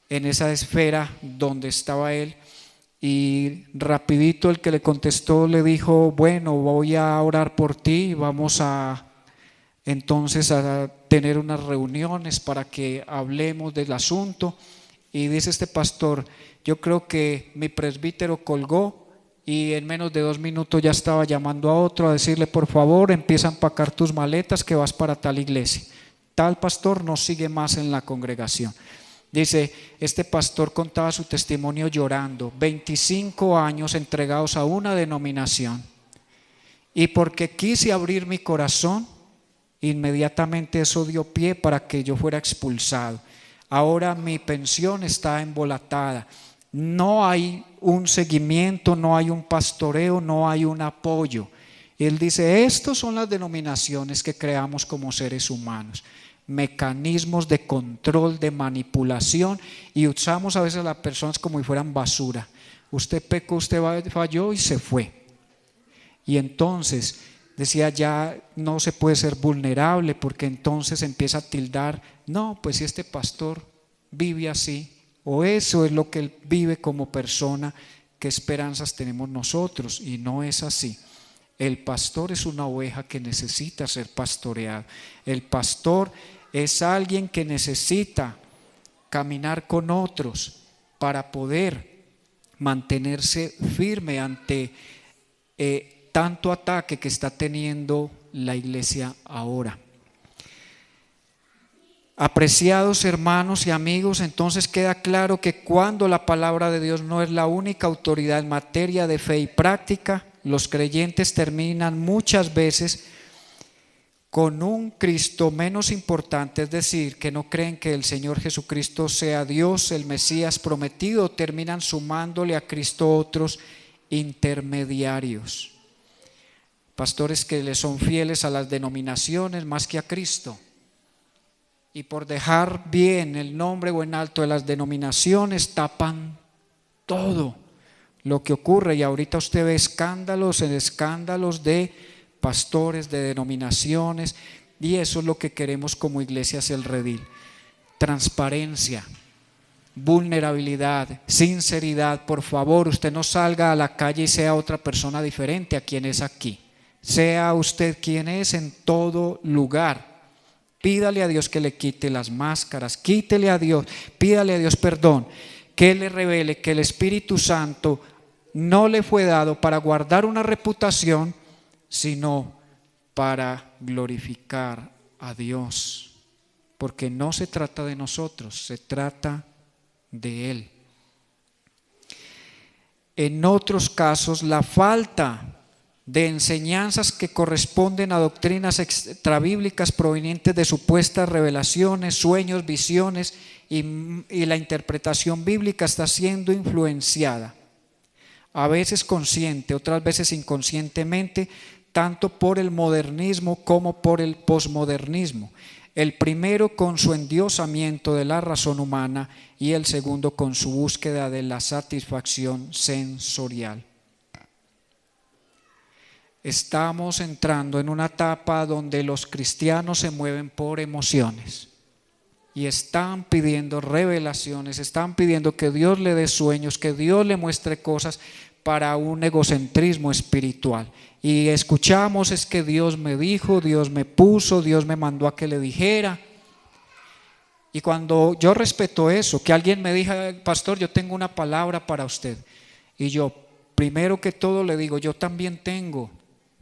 A: esfera donde estaba él, y rapidito el que le contestó le dijo: bueno, voy a orar por ti, vamos entonces a tener unas reuniones para que hablemos del asunto. Y dice este pastor: yo creo que mi presbítero colgó y en menos de 2 minutos ya estaba llamando a otro a decirle: por favor, empieza a empacar tus maletas que vas para tal iglesia. Tal pastor no sigue más en la congregación. Dice, este pastor contaba su testimonio llorando, 25 años entregados a una denominación, y porque quise abrir mi corazón, inmediatamente eso dio pie para que yo fuera expulsado. Ahora mi pensión está embolatada. No hay un seguimiento, no hay un pastoreo, no hay un apoyo. Y él dice: estos son las denominaciones que creamos como seres humanos, mecanismos de control, de manipulación, y usamos a veces a las personas como si fueran basura. Usted pecó, usted falló y se fue. Y entonces decía, ya no se puede ser vulnerable, porque entonces empieza a tildar: no, pues si este pastor vive así, o eso es lo que él vive como persona, ¿qué esperanzas tenemos nosotros? Y no es así. El pastor es una oveja que necesita ser pastoreado. El pastor es alguien que necesita caminar con otros para poder mantenerse firme ante tanto ataque que está teniendo la iglesia ahora. Apreciados hermanos y amigos, entonces queda claro que cuando la palabra de Dios no es la única autoridad en materia de fe y práctica, los creyentes terminan muchas veces con un Cristo menos importante, es decir, que no creen que el Señor Jesucristo sea Dios, el Mesías prometido, terminan sumándole a Cristo otros intermediarios. Pastores que le son fieles a las denominaciones más que a Cristo. Y por dejar bien el nombre o en alto de las denominaciones, tapan todo lo que ocurre. Y ahorita usted ve escándalos en escándalos de pastores, de denominaciones, y eso es lo que queremos como Iglesias El Redil: transparencia, vulnerabilidad, sinceridad. Por favor, usted no salga a la calle y sea otra persona diferente a quien es aquí. Sea usted quien es en todo lugar. Pídale a Dios que le quite las máscaras, quítele a Dios, pídale a Dios perdón, que le revele que el Espíritu Santo no le fue dado para guardar una reputación, sino para glorificar a Dios, porque no se trata de nosotros, se trata de Él. En otros casos, la falta de enseñanzas que corresponden a doctrinas extrabíblicas provenientes de supuestas revelaciones, sueños, visiones y la interpretación bíblica está siendo influenciada, a veces consciente, otras veces inconscientemente, tanto por el modernismo como por el posmodernismo. El primero con su endiosamiento de la razón humana y el segundo con su búsqueda de la satisfacción sensorial. Estamos entrando en una etapa donde los cristianos se mueven por emociones y están pidiendo revelaciones, están pidiendo que Dios le dé sueños, que Dios le muestre cosas para un egocentrismo espiritual. Y escuchamos: es que Dios me dijo, Dios me puso, Dios me mandó a que le dijera. Y cuando yo respeto eso, que alguien me diga: pastor, yo tengo una palabra para usted, y yo primero que todo le digo: yo también tengo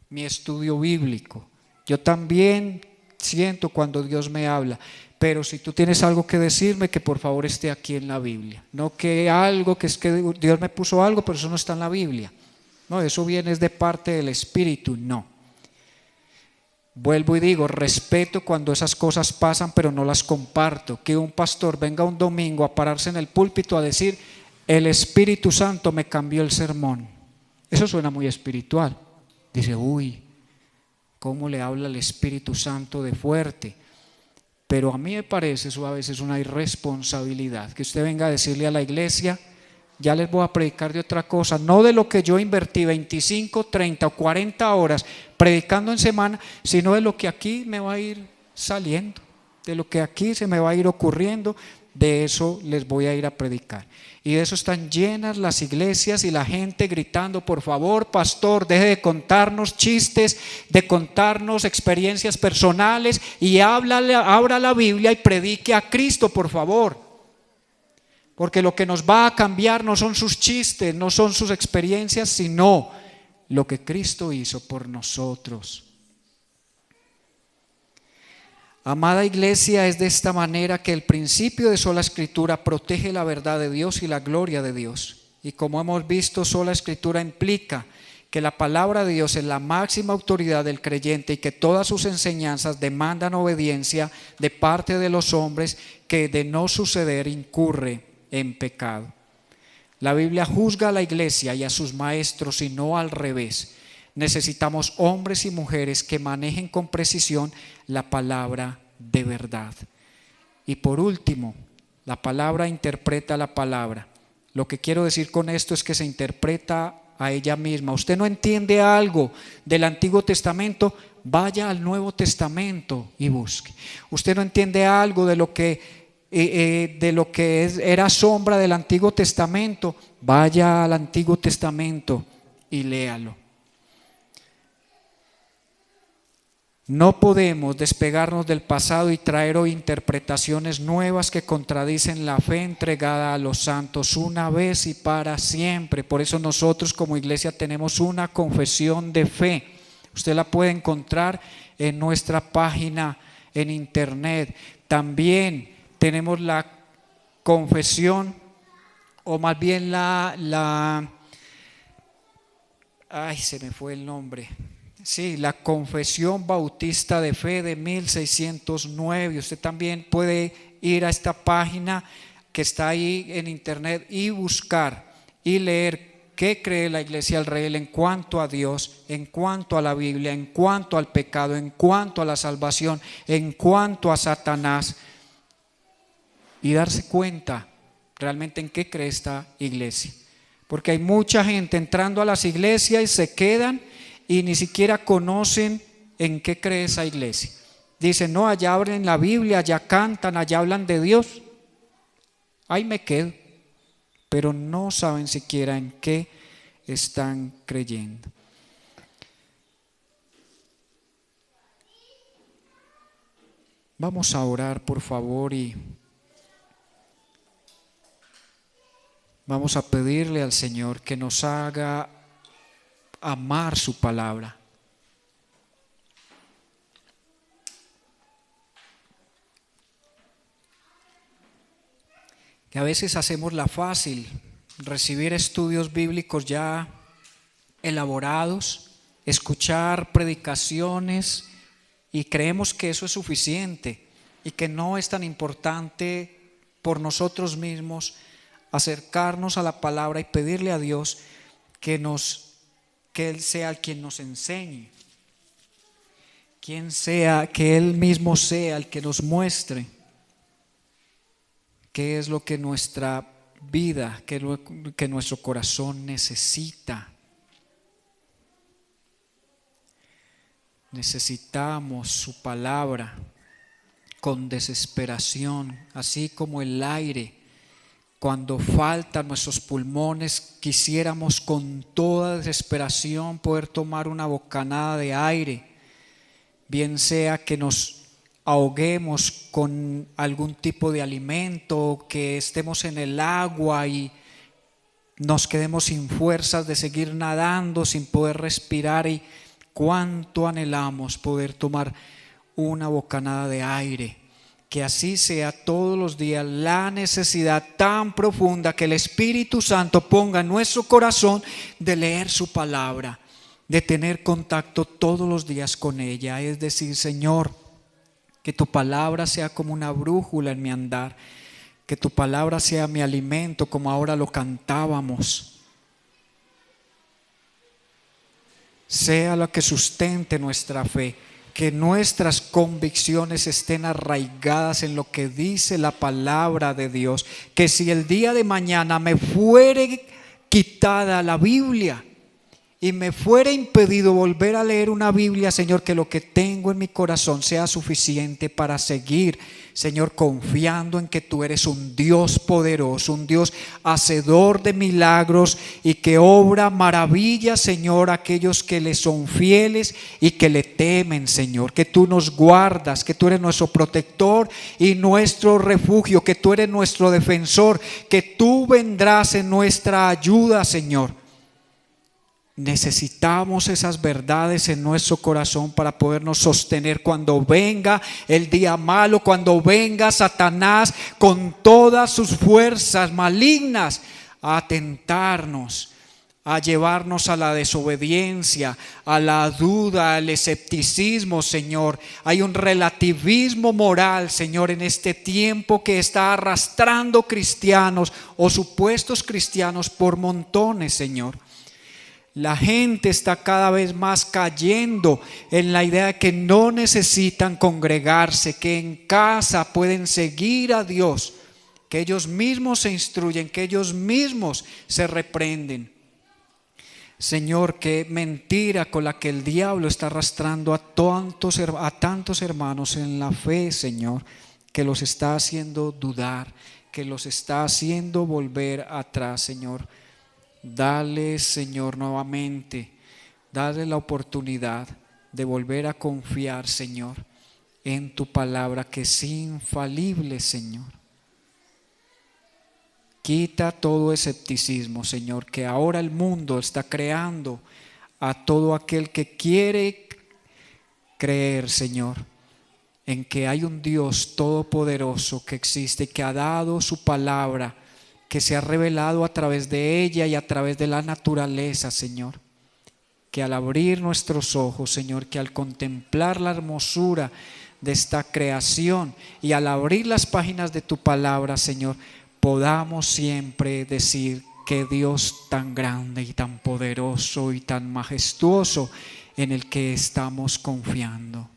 A: mi estudio bíblico, yo también siento cuando Dios me habla. Pero si tú tienes algo que decirme, que por favor esté aquí en la Biblia. No que algo, que es que Dios me puso algo, pero eso no está en la Biblia. No, eso viene de parte del Espíritu, no. Vuelvo y digo, respeto cuando esas cosas pasan, pero no las comparto. Que un pastor venga un domingo a pararse en el púlpito a decir, el Espíritu Santo me cambió el sermón. Eso suena muy espiritual. Dice, uy, ¿cómo le habla el Espíritu Santo de fuerte? Pero a mí me parece eso a veces una irresponsabilidad. Que usted venga a decirle a la iglesia, ya les voy a predicar de otra cosa, no de lo que yo invertí 25, 30 o 40 horas predicando en semana, sino de lo que aquí me va a ir saliendo, de lo que aquí se me va a ir ocurriendo, de eso les voy a ir a predicar. Y de eso están llenas las iglesias y la gente gritando, por favor, pastor, deje de contarnos chistes, de contarnos experiencias personales y abra la Biblia y predique a Cristo, por favor. Porque lo que nos va a cambiar no son sus chistes, no son sus experiencias, sino lo que Cristo hizo por nosotros. Amada iglesia, es de esta manera que el principio de sola escritura protege la verdad de Dios y la gloria de Dios. Y como hemos visto, sola escritura implica que la palabra de Dios es la máxima autoridad del creyente y que todas sus enseñanzas demandan obediencia de parte de los hombres, que de no suceder incurre en pecado. La Biblia juzga a la iglesia y a sus maestros y no al revés. Necesitamos hombres y mujeres que manejen con precisión la palabra de verdad. Y por último, la palabra interpreta la palabra. Lo que quiero decir con esto es que se interpreta a ella misma. Usted no entiende algo del Antiguo Testamento, vaya al Nuevo Testamento y busque. Usted no entiende algo de lo que era sombra del Antiguo Testamento, vaya al Antiguo Testamento y léalo. No podemos despegarnos del pasado y traer hoy interpretaciones nuevas que contradicen la fe entregada a los santos una vez y para siempre. Por eso nosotros como iglesia tenemos una confesión de fe. Usted la puede encontrar en nuestra página en internet. También tenemos la confesión, o más bien se me fue el nombre. Sí, la Confesión Bautista de Fe de 1609. Usted también puede ir a esta página que está ahí en internet y buscar y leer qué cree la Iglesia Israel en cuanto a Dios, en cuanto a la Biblia, en cuanto al pecado, en cuanto a la salvación, en cuanto a Satanás, y darse cuenta realmente en qué cree esta iglesia. Porque hay mucha gente entrando a las iglesias y se quedan y ni siquiera conocen en qué cree esa iglesia. Dicen, no, allá abren la Biblia, allá cantan, allá hablan de Dios. Ahí me quedo. Pero no saben siquiera en qué están creyendo. Vamos a orar, por favor, y vamos a pedirle al Señor que nos haga amar su palabra. Que a veces hacemos la fácil, recibir estudios bíblicos ya elaborados, escuchar predicaciones y creemos que eso es suficiente y que no es tan importante por nosotros mismos acercarnos a la palabra y pedirle a Dios que Él sea el quien nos enseñe, que Él mismo sea el que nos muestre qué es lo que nuestra vida, qué es lo que nuestro corazón necesita. Necesitamos su palabra con desesperación, así como el aire. Cuando faltan nuestros pulmones, quisiéramos con toda desesperación poder tomar una bocanada de aire, bien sea que nos ahoguemos con algún tipo de alimento, que estemos en el agua y nos quedemos sin fuerzas de seguir nadando, sin poder respirar, y cuánto anhelamos poder tomar una bocanada de aire. Que así sea todos los días la necesidad tan profunda que el Espíritu Santo ponga en nuestro corazón de leer su palabra, de tener contacto todos los días con ella. Es decir, Señor, que tu palabra sea como una brújula en mi andar, que tu palabra sea mi alimento, como ahora lo cantábamos. Sea lo que sustente nuestra fe, que nuestras convicciones estén arraigadas en lo que dice la palabra de Dios, que si el día de mañana me fuere quitada la Biblia y me fuera impedido volver a leer una Biblia, Señor, que lo que tengo en mi corazón sea suficiente para seguir, Señor, confiando en que tú eres un Dios poderoso, un Dios hacedor de milagros y que obra maravillas, Señor, a aquellos que le son fieles y que le temen, Señor, que tú nos guardas, que tú eres nuestro protector y nuestro refugio, que tú eres nuestro defensor, que tú vendrás en nuestra ayuda, Señor. Necesitamos esas verdades en nuestro corazón para podernos sostener cuando venga el día malo, cuando venga Satanás con todas sus fuerzas malignas a tentarnos, a llevarnos a la desobediencia, a la duda, al escepticismo, Señor. Hay un relativismo moral, Señor, en este tiempo que está arrastrando cristianos o supuestos cristianos por montones, Señor. La gente está cada vez más cayendo en la idea de que no necesitan congregarse, que en casa pueden seguir a Dios, que ellos mismos se instruyen, que ellos mismos se reprenden. Señor, qué mentira con la que el diablo está arrastrando a tantos hermanos en la fe, Señor, que los está haciendo dudar, que los está haciendo volver atrás, Señor. Dale, Señor, nuevamente, dale la oportunidad de volver a confiar, Señor, en tu palabra que es infalible, Señor. Quita todo escepticismo, Señor, que ahora el mundo está creando a todo aquel que quiere creer, Señor, en que hay un Dios todopoderoso que existe y que ha dado su palabra, que se ha revelado a través de ella y a través de la naturaleza, Señor. Que al abrir nuestros ojos, Señor, que al contemplar la hermosura de esta creación y al abrir las páginas de tu palabra, Señor, podamos siempre decir que Dios tan grande y tan poderoso y tan majestuoso en el que estamos confiando.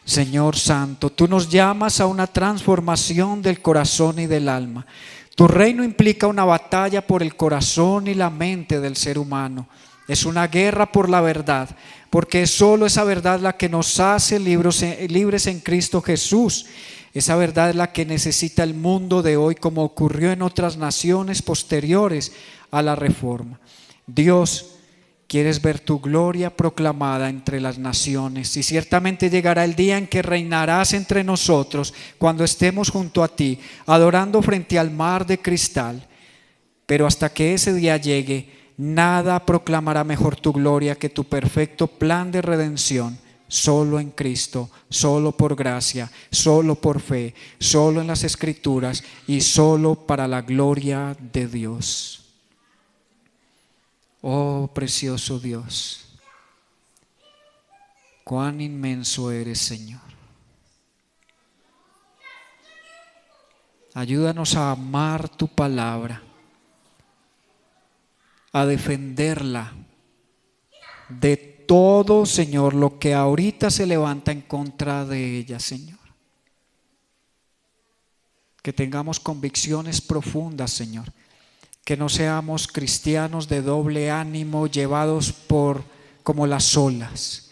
A: Señor Santo, tú nos llamas a una transformación del corazón y del alma. Tu reino implica una batalla por el corazón y la mente del ser humano. Es una guerra por la verdad, porque es solo esa verdad la que nos hace libres en Cristo Jesús. Esa verdad es la que necesita el mundo de hoy, como ocurrió en otras naciones posteriores a la Reforma. Dios, quieres ver tu gloria proclamada entre las naciones, y ciertamente llegará el día en que reinarás entre nosotros cuando estemos junto a ti, adorando frente al mar de cristal. Pero hasta que ese día llegue, nada proclamará mejor tu gloria que tu perfecto plan de redención, solo en Cristo, solo por gracia, solo por fe, solo en las Escrituras y solo para la gloria de Dios. Oh precioso Dios, cuán inmenso eres, Señor. Ayúdanos a amar tu palabra, a defenderla de todo, Señor, lo que ahorita se levanta en contra de ella, Señor. Que tengamos convicciones profundas, Señor. Que no seamos cristianos de doble ánimo, llevados por como las olas.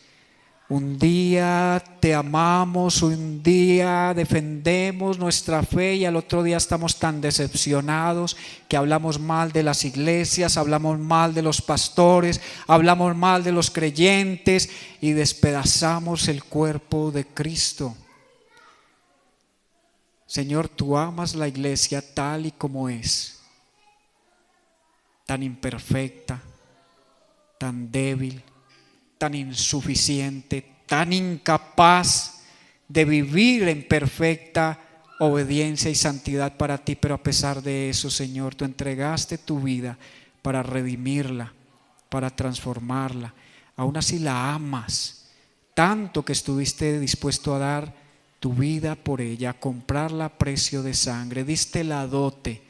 A: Un día te amamos, un día defendemos nuestra fe y al otro día estamos tan decepcionados que hablamos mal de las iglesias, hablamos mal de los pastores, hablamos mal de los creyentes y despedazamos el cuerpo de Cristo. Señor, tú amas la iglesia tal y como es. Tan imperfecta, tan débil, tan insuficiente, tan incapaz de vivir en perfecta obediencia y santidad para ti, pero a pesar de eso, Señor, tú entregaste tu vida para redimirla, para transformarla. Aún así la amas, tanto que estuviste dispuesto a dar tu vida por ella, a comprarla a precio de sangre. Diste la dote,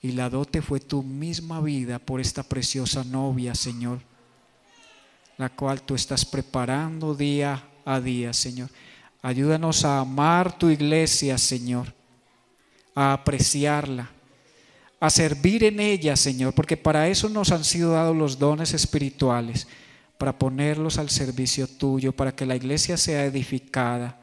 A: y la dote fue tu misma vida por esta preciosa novia, Señor, la cual tú estás preparando día a día, Señor. Ayúdanos a amar tu iglesia, Señor, a apreciarla, a servir en ella, Señor, porque para eso nos han sido dados los dones espirituales, para ponerlos al servicio tuyo, para que la iglesia sea edificada,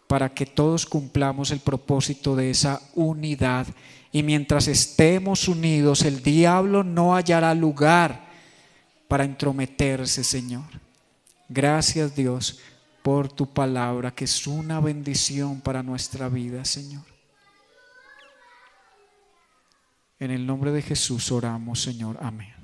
A: para que todos cumplamos el propósito de esa unidad. Y mientras estemos unidos, el diablo no hallará lugar para entrometerse, Señor. Gracias, Dios, por tu palabra, que es una bendición para nuestra vida, Señor. En el nombre de Jesús oramos, Señor. Amén.